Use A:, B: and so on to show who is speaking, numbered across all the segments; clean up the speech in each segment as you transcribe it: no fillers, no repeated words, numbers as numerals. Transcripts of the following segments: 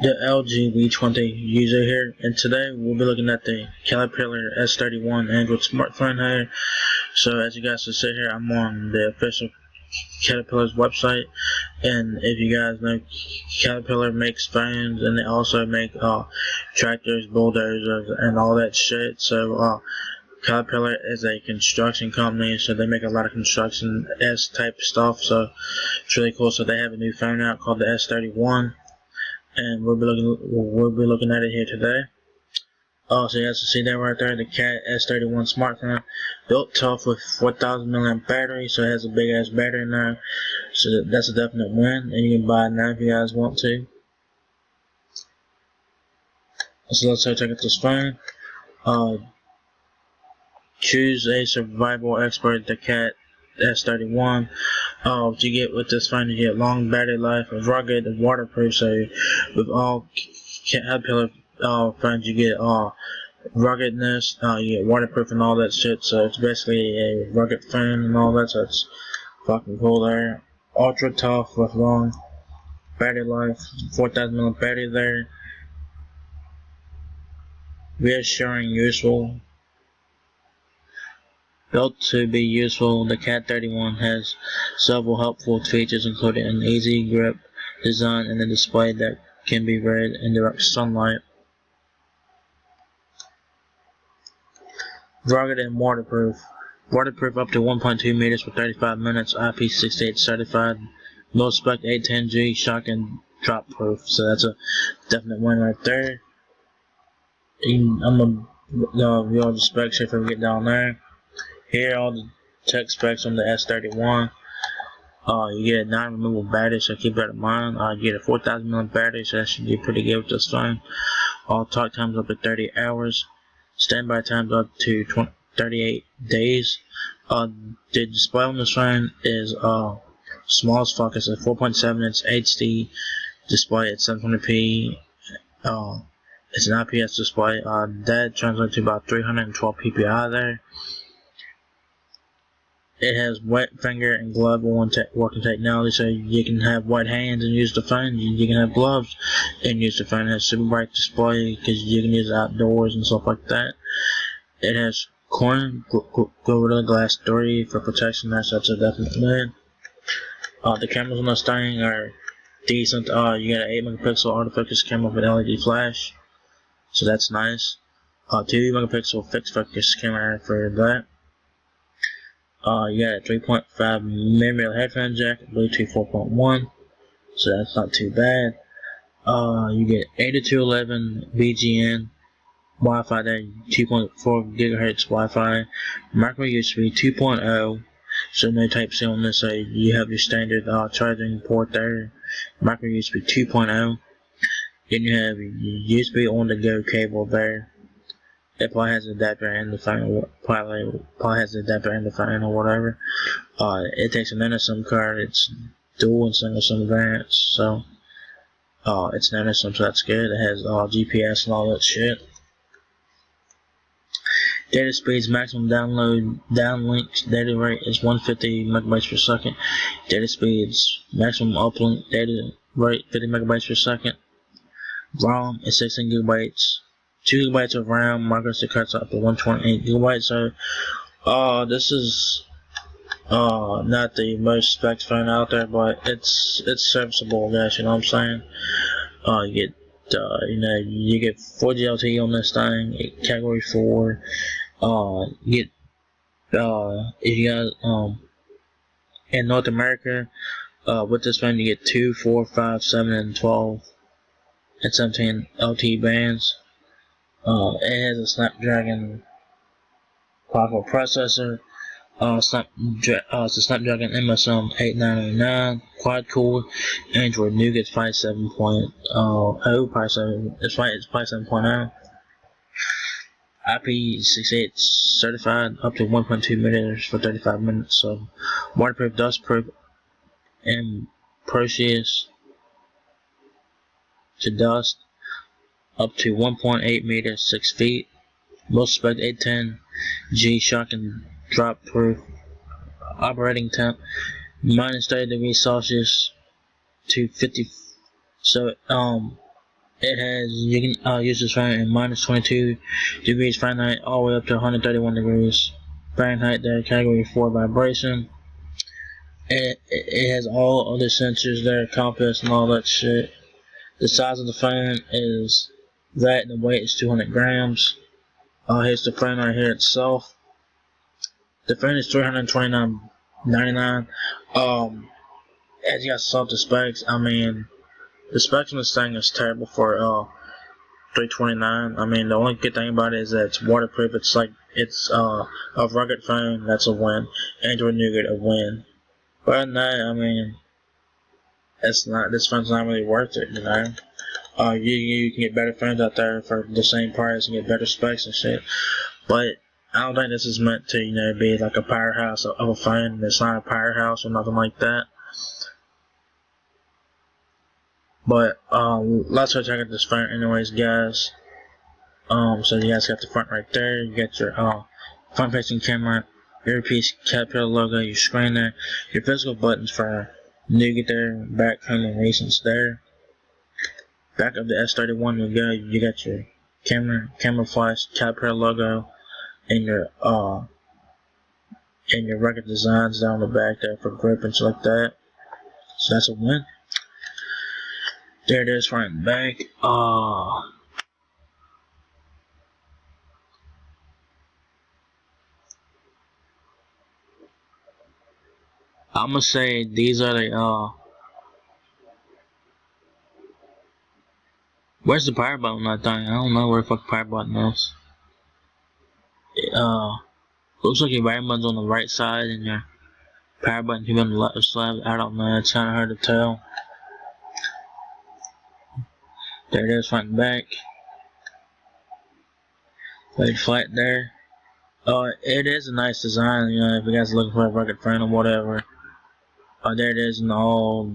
A: The LG V20 user here, and today we'll be looking at the Caterpillar S31 Android smartphone here. So as you guys can see here, I'm on the official Caterpillar's website, and if you guys know, Caterpillar makes phones, and they also make tractors, bulldozers, and all that shit. So Caterpillar is a construction company, so they make a lot of construction S type stuff. So it's really cool. So they have a new phone out called the S31. And we'll be looking at it here today. So you guys can see that right there, the Cat S31 smartphone, built tough with 4,000 milliamp battery, so it has a big ass battery in there. So that's a definite win, and you can buy it now if you guys want to. So let's check out this phone. Choose a survival expert, the Cat S31. What you get with this phone, you get long battery life, rugged and waterproof. So with all Caterpillar phones, you get ruggedness, you get waterproof and all that shit. So it's basically a rugged phone and all that. So it's fucking cool there. Ultra tough with long battery life, 4,000 milliamp battery there. Reassuring, useful. Built to be useful, the Cat 31 has several helpful features, including an easy grip design and a display that can be read in direct sunlight. Rugged and waterproof. Waterproof up to 1.2 meters for 35 minutes, IP68 certified, low spec A10G shock and drop proof. So that's a definite win right there. I'm gonna review all the specs if we get down there. Here are all the tech specs on the S31. You get a non-removable battery, so keep that in mind. You get a 4,000 milliamp battery, so that should be pretty good with this phone. Talk times up to 30 hours. Standby times up to 38 days. The display on this phone is small as fuck. It's a 4.7 inch HD display at 720p. It's an IPS display. That translates to about 312 ppi there. It has wet finger and glove working technology, so you can have wet hands and use the phone. You can have gloves and use the phone. It has super bright display because you can use it outdoors and stuff like that. It has Gorilla Glass 3 for protection. That's a definite win. The cameras on this thing are decent. You got an 8 megapixel autofocus camera with LED flash, so that's nice. 2 megapixel fixed focus camera for that. You got a 3.5 mm headphone jack, Bluetooth 4.1, so that's not too bad. You get 8211 BGN Wi-Fi there, 2.4 gigahertz Wi-Fi, micro USB 2.0, so no Type-C on this, so you have your standard charging port there, micro USB 2.0, then you have your USB on-the-go cable there. It probably has an adapter in the phone, probably has an adapter in the phone or whatever. It takes an SIM card. It's dual and single SIM variants, so it's an SIM, so that's good. It has GPS and all that shit. Data speeds, maximum downlink data rate is 150 megabytes per second. Data speeds, maximum uplink data rate 50 megabytes per second. ROM is 16 gigabytes. 2 gigabytes of RAM, micro SD cards up to 128 gigabytes. So, this is not the most specs phone out there, but it's serviceable, guys. You know what I'm saying? You get 4G LTE on this thing, category 4. You get if you got in North America, with this phone you get 2, 4, 5, 7, and 12 and 17 LTE bands. It has a Snapdragon quad-core processor. It's a Snapdragon MSM 8909 quad-core Android Nougat 5.7.0. It's 5.7.0. IP68 certified up to 1.2 meters for 35 minutes. So waterproof, dustproof, and impervious to dust. Up to 1.8 meters, 6 feet. Most spec A10G shock and drop proof. Operating temp minus 30 degrees Celsius to 50. So It has, you can use this fan in minus 22 degrees Fahrenheit all the way up to 131 degrees Fahrenheit. There, category 4 vibration. It has all other sensors there, compass and all that shit. The size of the fan is that, and the weight is 200 grams. Here's the fan right here itself. The fan is $329.99. As you guys saw the specs, I mean, the specs on this thing is terrible for $329. I mean, the only good thing about it is that it's waterproof. It's like a rugged phone. That's a win. Android Nougat, a win. But other than that, I mean, this phone's not really worth it, you know. You can get better phones out there for the same price and get better specs and shit. But I don't think this is meant to, you know, be like a powerhouse of a phone. It's not a powerhouse or nothing like that. But let's go check out this front anyways, guys. So you guys got the front right there. You got your front facing camera, earpiece, Caterpillar logo, your screen there, your physical buttons for Nougat there, back, home, and recents there. Back of the S31 we go. You got your camera flash, Caterpillar logo, and your record designs down the back there for grip and shit like that. So that's a win. There it is, front and back. I'm gonna say these are the where's the power button on that thing? I don't know where the fuck the power button is. Looks like your power button's on the right side and your power button should be on the left side. I don't know, it's kinda hard to tell. There it is, front and back. Laid flat there. It is a nice design, you know, if you guys are looking for a rugged phone or whatever. There it is in all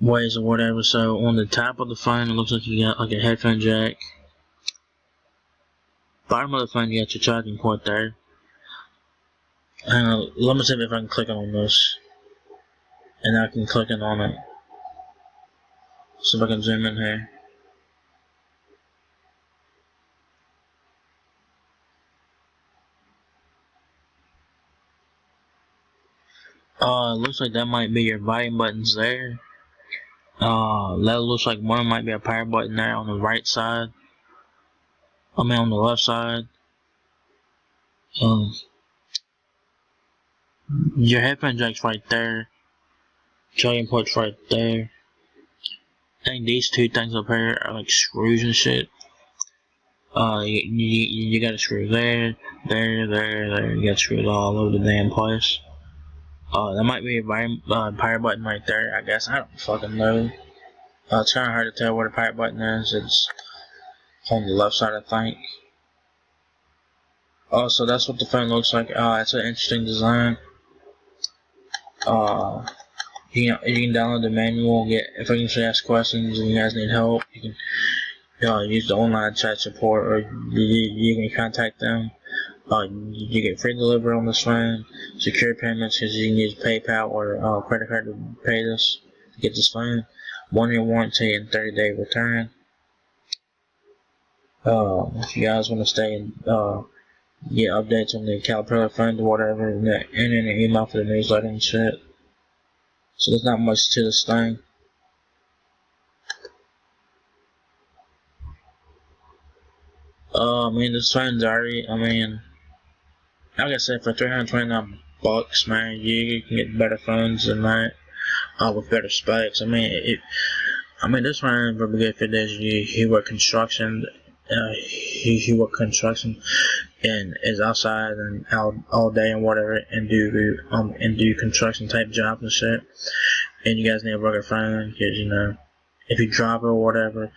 A: ways or whatever. So on the top of the phone, it looks like you got like a headphone jack. Bottom of the phone, you got your charging port there. Let me see if I can click on this, and I can click in on it. See if I can zoom in here. It looks like that might be your volume buttons there. That looks like one might be a power button there on the right side. I mean on the left side. Your headphone jack's right there. Charging port's right there. I think these two things up here are like screws and shit. You got a screw there. You got screws all over the damn place. That might be a power button right there, I guess. I don't fucking know. It's kinda hard to tell where the power button is. It's on the left side, I think. So that's what the phone looks like. It's an interesting design. You can download the manual, if I can ask questions and you guys need help, you can use the online chat support, or you can contact them. You get free delivery on this phone, secure payments because you can use PayPal or credit card to pay this to get this phone. 1-year warranty and 30-day return. If you guys want to stay and get updates on the Caterpillar phone or whatever, and in an email for the newsletter and shit. So there's not much to this thing. I mean, this phone's already, like I said, for $329, man, you can get better phones than that, with better specs. I mean, this phone would be good for this. You work construction, he work construction, and is outside and out all day and whatever, and do construction type jobs and shit. And you guys need a rugged phone, because you know, if you drop it or whatever,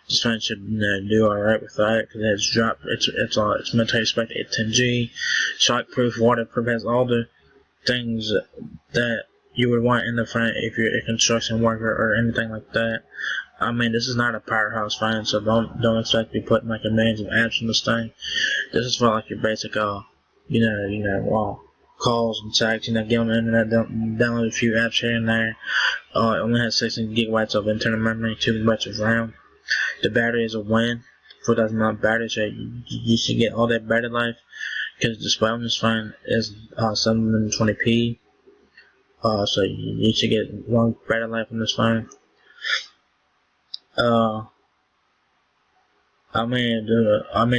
A: this phone should do alright with that, because it's military spec 810G, shockproof, waterproof, has all the things that you would want in the phone if you're a construction worker or anything like that. I mean, this is not a powerhouse phone, so don't expect to be putting like a millions of apps in this thing. This is for like your basic, calls and texts, get on the internet, download a few apps here and there. It only has 16 gigabytes of internal memory, 2 gigabytes of RAM. The battery is a win. 4,000 mAh battery, so you should get all that battery life, because the display on this phone is 720p. So you should get long battery life on this phone. I mean,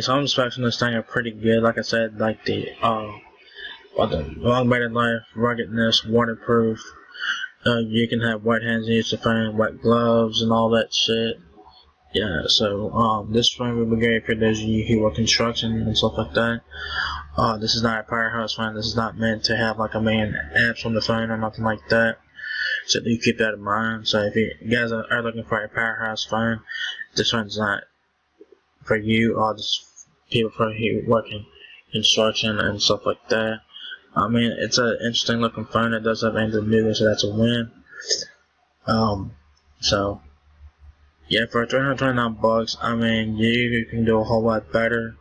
A: some of the specs on this thing are pretty good. Like I said, like the long battery life, ruggedness, waterproof. You can have wet hands and use the phone, wet gloves, and all that shit. Yeah, so this phone will be great for those of you who work construction and stuff like that. This is not a powerhouse phone. This is not meant to have like a million apps on the phone or nothing like that. So do keep that in mind. So if you guys are looking for a powerhouse phone, this one's not for you. Just people for who work in construction and stuff like that. I mean, it's an interesting looking phone. It does have Android Nougat, so that's a win. So yeah, for $329, I mean, you can do a whole lot better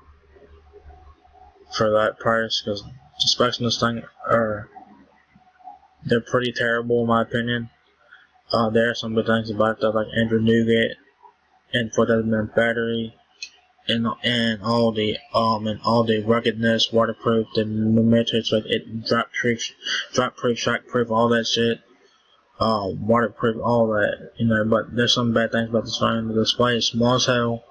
A: for that price, because the specs on this thing they're pretty terrible in my opinion. There are some good things about that, like Android Nougat and 4,000 mAh battery, and all the ruggedness, waterproof, the metrics like it drop proof, shockproof, all that shit. Waterproof, all that, but there's some bad things about this phone. The display is small as hell.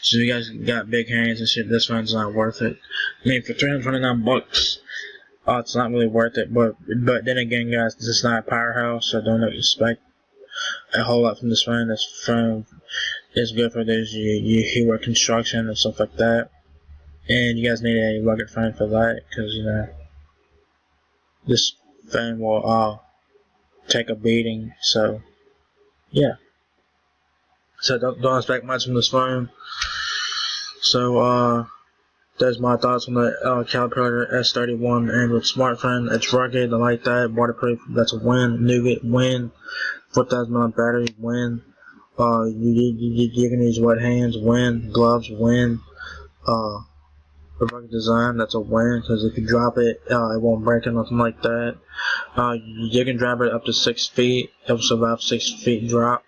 A: So if you guys got big hands and shit, this phone's not worth it. I mean, for $329, it's not really worth it. But then again, guys, this is not a powerhouse, so don't expect a whole lot from this phone. This phone is good for those you who work construction and stuff like that. And you guys need a rugged phone for that, because this phone will take a beating. So yeah. So don't expect much from this phone. So that's my thoughts on the Caterpillar S31 Android smartphone. It's rugged, I like that. Waterproof, that's a win. Nougat, win. 4,000 mAh battery, win. You can use wet hands, win. Gloves, win. The rugged design, that's a win, because if you drop it, it won't break or nothing like that. You can drop it up to 6 feet. It will survive 6 feet drop.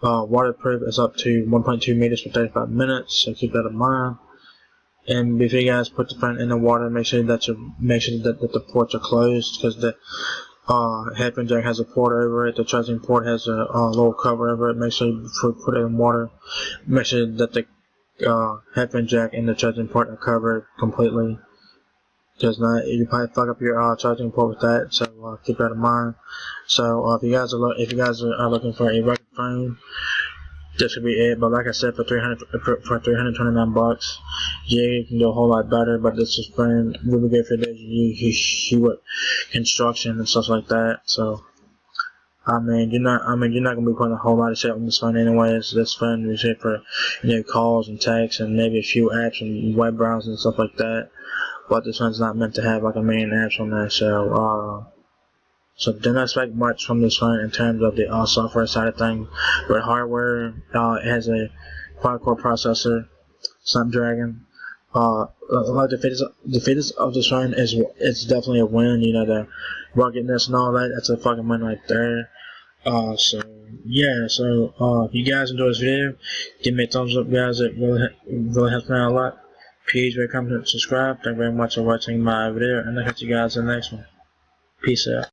A: Waterproof is up to 1.2 meters for 35 minutes, so keep that in mind. And if you guys put the phone in the water, make sure that the ports are closed, because the headphone jack has a port over it. The charging port has a little cover over it. Make sure you put it in water. Make sure that the headphone jack and the charging port are covered completely, because you probably fuck up your charging port with that. So keep that in mind. So if you guys are looking for a rugged phone, this would be it. But like I said, for $329, yeah, you can do a whole lot better. But this is phone really good for those of you who work construction and stuff like that. So I mean, you're not gonna be putting a whole lot of shit on this phone anyways. This phone is here for calls and texts and maybe a few apps and web browsers and stuff like that. But this one's not meant to have like a million apps on there. So do not expect much from this phone in terms of the software side of things. But hardware, it has a quad-core processor, Snapdragon. Like the fitness of this phone it's definitely a win. The ruggedness and all that, that's a fucking win right there. So yeah, so if you guys enjoy this video, give me a thumbs up, guys. It really helps me out a lot. Please rate, comment, and subscribe. Thank you very much for watching my video, and I'll catch you guys in the next one. Peace out.